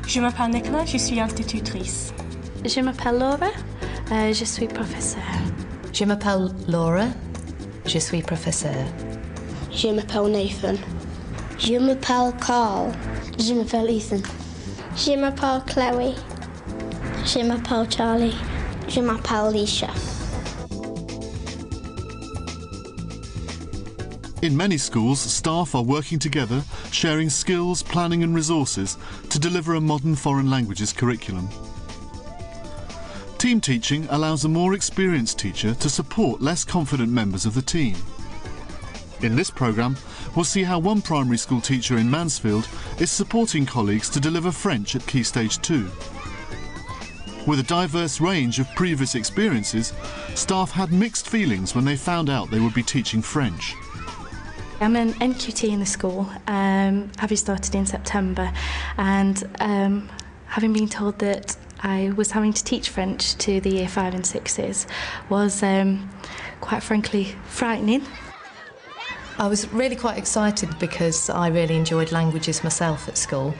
Je m'appelle Nicola, je suis institutrice. Je m'appelle Laura, je suis professeure. Je m'appelle Laura, je suis professeur. Je m'appelle Nathan. Je m'appelle Carl. Je m'appelle Ethan. Je m'appelle Chloe. Je m'appelle Charlie. Je m'appelle Alicia. In many schools, staff are working together, sharing skills, planning and resources to deliver a modern foreign languages curriculum. Team teaching allows a more experienced teacher to support less confident members of the team. In this programme, we'll see how one primary school teacher in Mansfield is supporting colleagues to deliver French at Key Stage 2. With a diverse range of previous experiences, staff had mixed feelings when they found out they would be teaching French. I'm an NQT in the school, having started in September, and having been told that I was having to teach French to the Year 5 and 6s was quite frankly frightening. I was really quite excited because I really enjoyed languages myself at school,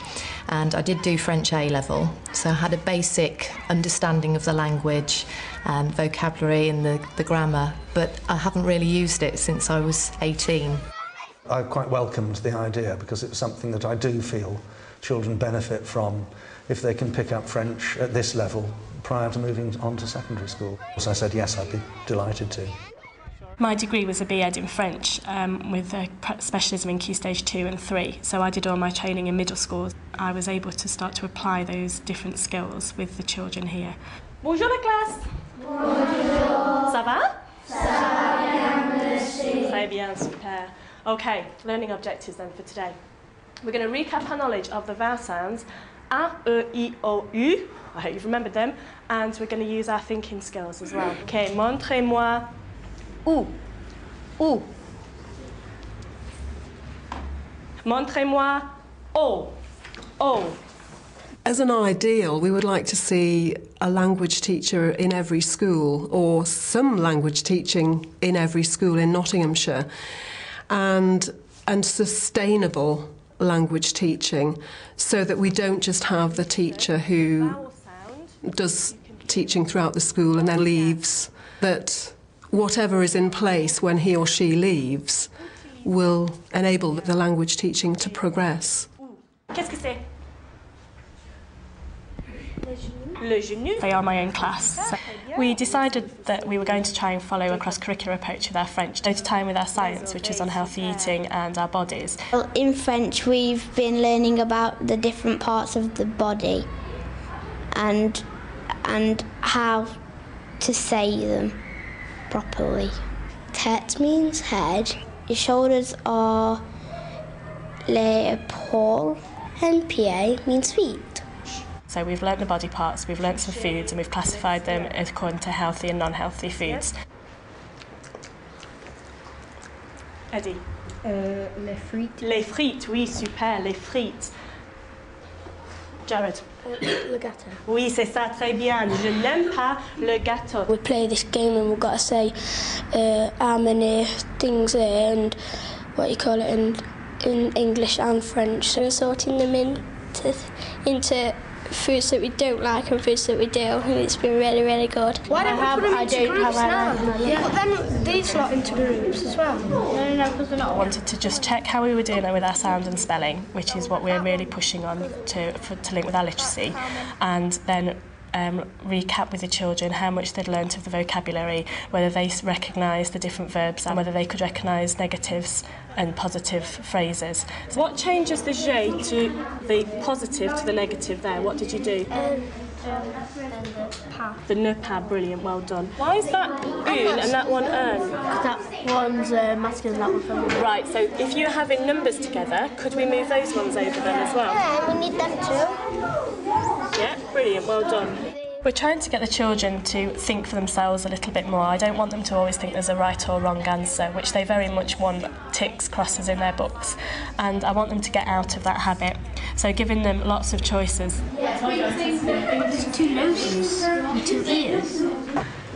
and I did do French A-level, so I had a basic understanding of the language and vocabulary and the grammar, but I haven't really used it since I was 18. I quite welcomed the idea because it's something that I do feel children benefit from if they can pick up French at this level prior to moving on to secondary school. So I said yes, I'd be delighted to. My degree was a B.Ed in French with a specialism in Key Stage 2 and 3, so I did all my training in middle school. I was able to start to apply those different skills with the children here. Bonjour la classe. Bonjour. Ça va? Ça va bien, merci. Très bien, super. Okay, learning objectives then for today. We're going to recap our knowledge of the vowel sounds A, E, I, O, U. I hope you've remembered them. And we're going to use our thinking skills as well. Okay, montrez-moi où. Où. Montrez-moi O. O. As an ideal, we would like to see a language teacher in every school, or some language teaching in every school in Nottinghamshire, and sustainable language teaching, so that we don't just have the teacher who does teaching throughout the school and then leaves, that whatever is in place when he or she leaves will enable the language teaching to progress. Qu'est-ce que c'est? Le genou. They are my own class. So we decided that we were going to try and follow a cross-curricular approach with our French, go to time with our science, which is on healthy eating and our bodies. Well, in French, we've been learning about the different parts of the body and how to say them properly. Tête means head. Your shoulders are les épaules, and pied means feet. So we've learnt the body parts, we've learnt some foods, and we've classified them according to healthy and non-healthy foods. Eddie? Les frites. Les frites, oui, super, les frites. Jared? Le gâteau. Oui, c'est ça, très bien. Je n'aime pas le gâteau. We play this game and we've got to say how many things there and what you call it in English and French. So we're sorting them into foods that we don't like and foods that we do, and it's been really, really good. Why don't we put them into groups now? Yeah. Put them, these lot into groups as well. No, because they're not. I wanted to just check how we were doing with our sound and spelling, which is what we're really pushing on to link with our literacy, and then recap with the children how much they'd learnt of the vocabulary, whether they recognised the different verbs and whether they could recognise negatives and positive phrases. So what changes the je to the positive to the negative there? What did you do? The ne pas, brilliant, well done. Why is that un and that one un? Because that one's masculine, that one's feminine. Right, so if you're having numbers together, could we move those ones over then as well? Yeah, we need them too. Yeah, brilliant, well done. We're trying to get the children to think for themselves a little bit more. I don't want them to always think there's a right or wrong answer, which they very much want ticks, crosses in their books. And I want them to get out of that habit. So giving them lots of choices. There's 2 noses and 2 ears.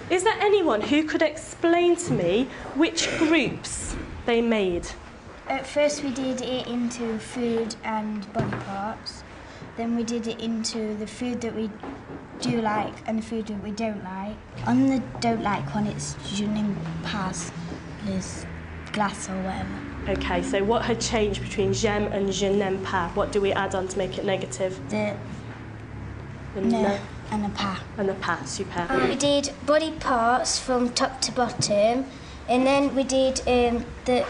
Is there anyone who could explain to me which groups they made? At first we did it into food and body parts. then we did it into the food that we do like and the food that we don't like. On the don't like one, it's je n'aime pas les glaces or whatever. Okay, so what had changed between j'aime and je n'aime pas? What do we add on to make it negative? The no and a pas. And the pas, super. We did body parts from top to bottom, and then we did the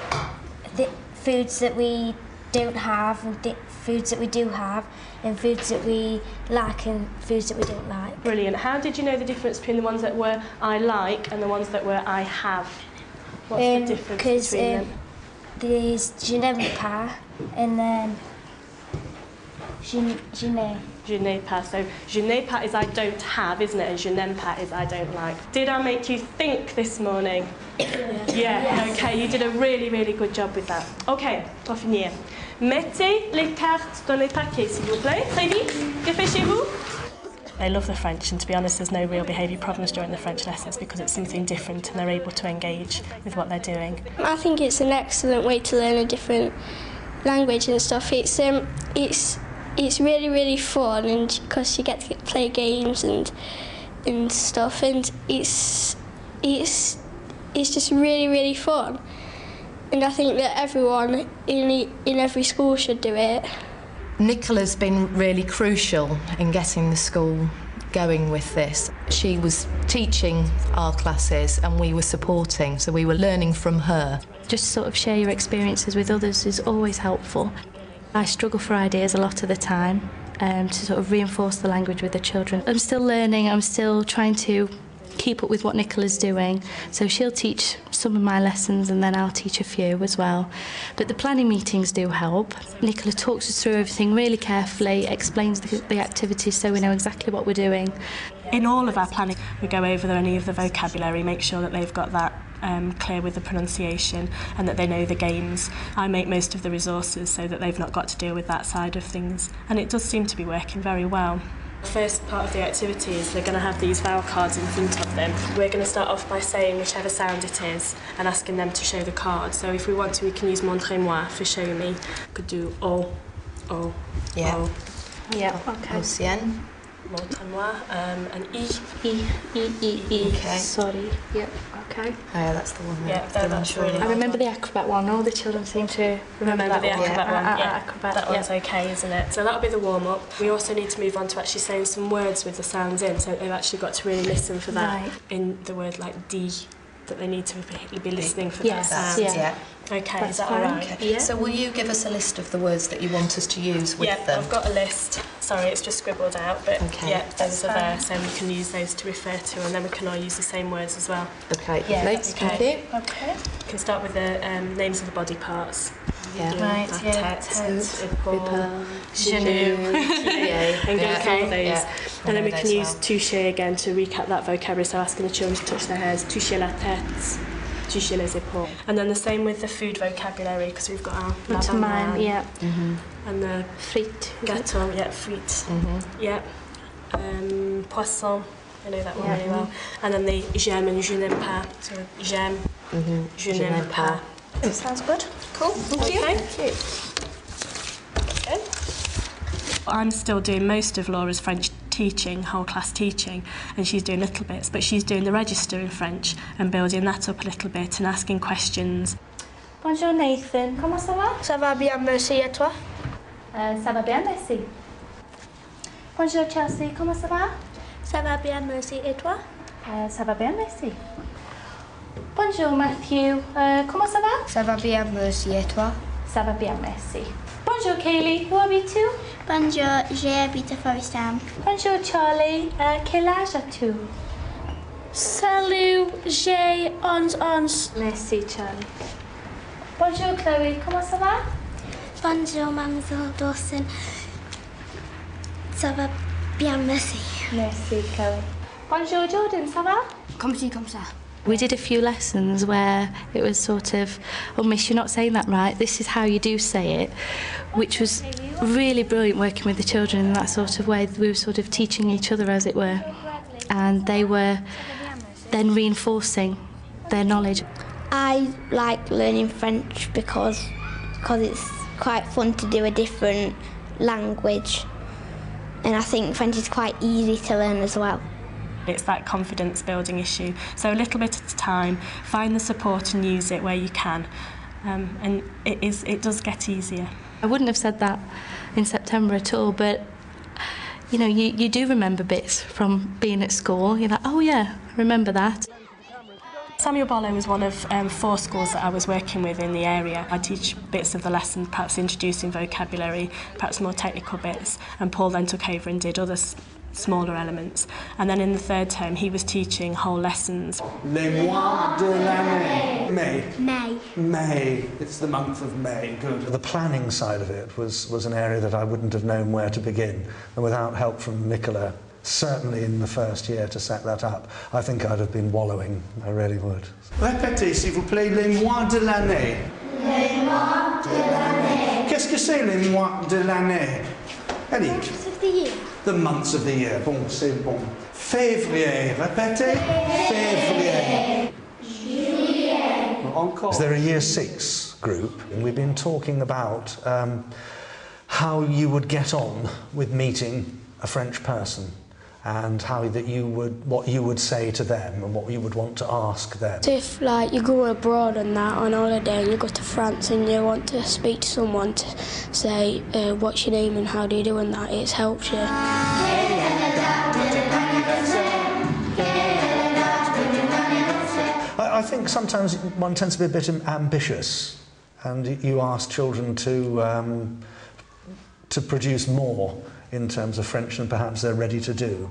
foods that we don't have, and foods that we do have, and foods that we like and foods that we don't like. Brilliant. How did you know the difference between the ones that were I like and the ones that were I have? What's the difference between them? There's je n'aime pas, and then je n'ai. Je n'ai pas. So je n'ai pas is I don't have, isn't it? And je n'aime pas is I don't like. Did I make you think this morning? Yeah. Okay, you did a really, really good job with that. Okay, pour finir. Mettez les cartes dans les paquets, s'il vous plaît. Très vite. Que faites-vous? They love the French, and to be honest, there's no real behaviour problems during the French lessons because it's something different and they're able to engage with what they're doing. I think it's an excellent way to learn a different language and stuff. It's really, really fun, and because you get to play games and stuff, and it's just really, really fun. And I think that everyone in every school should do it. Nicola's been really crucial in getting the school going with this. She was teaching our classes and we were supporting, so we were learning from her. Just sort of share your experiences with others is always helpful. I struggle for ideas a lot of the time to sort of reinforce the language with the children. I'm still learning, I'm still trying to keep up with what Nicola's doing, so she'll teach some of my lessons and then I'll teach a few as well. But the planning meetings do help. Nicola talks us through everything really carefully, explains the activities so we know exactly what we're doing. In all of our planning, we go over any of the vocabulary, make sure that they've got that clear with the pronunciation and that they know the games. I make most of the resources so that they've not got to deal with that side of things, and it does seem to be working very well. The first part of the activity is they're going to have these vowel cards in front of them. We're going to start off by saying whichever sound it is and asking them to show the card. So if we want to, we can use montrez-moi for show me. Could do o, yeah. o. Yeah, okay. Océane. Montrez-moi, and I. Okay. Sorry. Yep, okay. Oh yeah, that's the one. Yeah, that's really I remember the acrobat one. All the children seem to remember that the acrobat one. Yeah, acrobat, that one's okay, isn't it? So that'll be the warm-up. We also need to move on to actually saying some words with the sounds in, so they've actually got to really listen for that. Right. In the word like D, that they need to be listening for that sound. Yeah. Okay, that's is that fine. all right? Okay. Yeah. So will you give us a list of the words that you want us to use with them? Yeah, I've got a list. Sorry, it's just scribbled out, but okay. yeah, those are there, so we can use those to refer to, and then we can all use the same words as well. Okay, yeah, thank you. Okay. We can start with the names of the body parts. Yeah. Right, yeah. Tête, épaules, genou, and go through all those. Yeah. And then we can use toucher again to recap that vocabulary, so asking the children to touch their hairs, toucher la tête, toucher les épaules. And then the same with the food vocabulary, because we've got our That's mine, yeah. and the Frites. gâteau, yeah, frites, yeah, poisson, I know that one really well. And then the j'aime and je n'aime pas, so j'aime, je n'aime pas. Sounds good. Cool, thank you. Okay. I'm still doing most of Laura's French teaching, whole class teaching, and she's doing little bits, but she's doing the register in French and building that up a little bit and asking questions. Bonjour Nathan, comment ça va? Ça va bien, merci, et toi? Ça va bien, merci. Bonjour Chelsea, comment ça va? Ça va bien, merci, et toi? Ça va bien, merci. Bonjour Matthew, comment ça va? Ça va bien, merci, et toi? Ça va bien, merci. Bonjour Kaylee, who habites-tu? Bonjour, j'habite à Whistledown. Bonjour Charlie, quel âge as-tu? Salut, j'ai 11 ans. Merci Charlie. Bonjour Chloé, comment ça va? Bonjour, mademoiselle Dawson. Ça va bien, merci. Merci Chloé. Bonjour Jordan, ça va? Comme ci, comme ça. We did a few lessons where it was sort of, oh miss, you're not saying that right, this is how you do say it, which was really brilliant working with the children in that sort of way. We were sort of teaching each other, as it were, and they were then reinforcing their knowledge. I like learning French because it's quite fun to do a different language and I think French is quite easy to learn as well. It's that confidence building issue. So a little bit at a time, find the support and use it where you can. And it does get easier. I wouldn't have said that in September at all, but you know, you do remember bits from being at school. You're like, oh yeah, I remember that. Samuel Barlow was one of 4 schools that I was working with in the area. I teach bits of the lesson, perhaps introducing vocabulary, perhaps more technical bits, and Paul then took over and did other smaller elements. And then in the 3rd term, he was teaching whole lessons. Les mois de l'année. May. May. May. It's the month of May. Good. The planning side of it was an area that I wouldn't have known where to begin. And without help from Nicola, certainly in the first year to set that up, I think I'd have been wallowing. I really would. Répétez, s'il vous plaît, les mois de l'année. Les mois de l'année. Qu'est-ce que c'est les mois de l'année? Ellie. Months of the year. The months of the year. Bon, c'est bon. Février. Répétez. Février. Juillet. Encore. They're a year 6 group, and we've been talking about how you would get on with meeting a French person, and what you would say to them and what you would want to ask them. If like you go abroad and that on holiday and you go to France and you want to speak to someone to say what's your name and how do you do and that, it helps you. I think sometimes one tends to be a bit ambitious, and you ask children to produce more in terms of French than perhaps they're ready to do.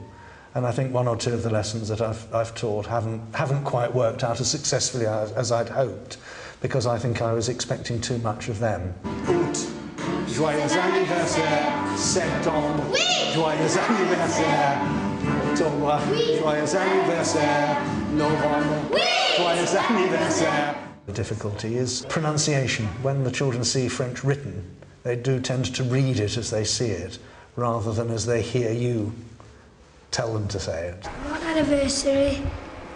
And I think 1 or 2 of the lessons that I've taught haven't quite worked out as successfully as I'd hoped, because I think I was expecting too much of them. Août, joyeux anniversaire, septembre, joyeux anniversaire, octobre, joyeux anniversaire, novembre, joyeux anniversaire. The difficulty is pronunciation. When the children see French written, they do tend to read it as they see it, rather than as they hear you tell them to say it. Mon anniversary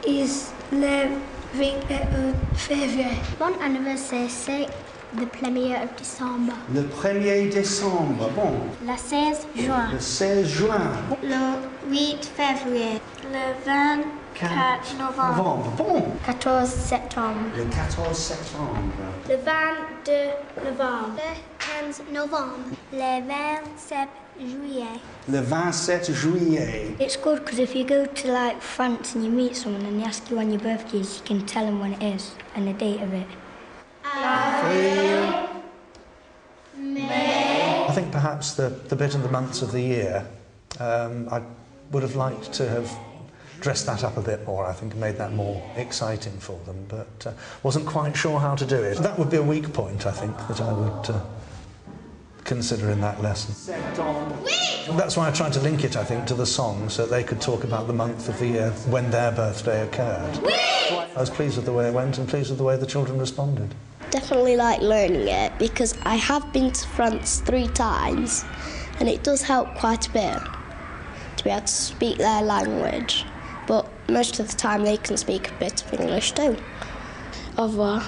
is le 20 février. Mon anniversaire, c'est le 1er of December. Le 1er décembre, bon. Le 16 juin. Le 16 juin. Le 8 février. Le 24 novembre. Bon. 14 septembre. Le 14 septembre. Le 22 novembre. Le 15 novembre. Le 27 juillet. Le 27 juillet. It's good because if you go to like France and you meet someone and they ask you when your birthday is, you can tell them when it is and the date of it. May. I think perhaps the bit of the months of the year, I would have liked to have dressed that up a bit more, I think, and made that more exciting for them, but wasn't quite sure how to do it. That would be a weak point, I think, that I would consider in that lesson. That's why I tried to link it, I think, to the song, so they could talk about the month of the year when their birthday occurred. I was pleased with the way it went and pleased with the way the children responded. Definitely like learning it because I have been to France 3 times and it does help quite a bit to be able to speak their language, but most of the time they can speak a bit of English too. Au revoir.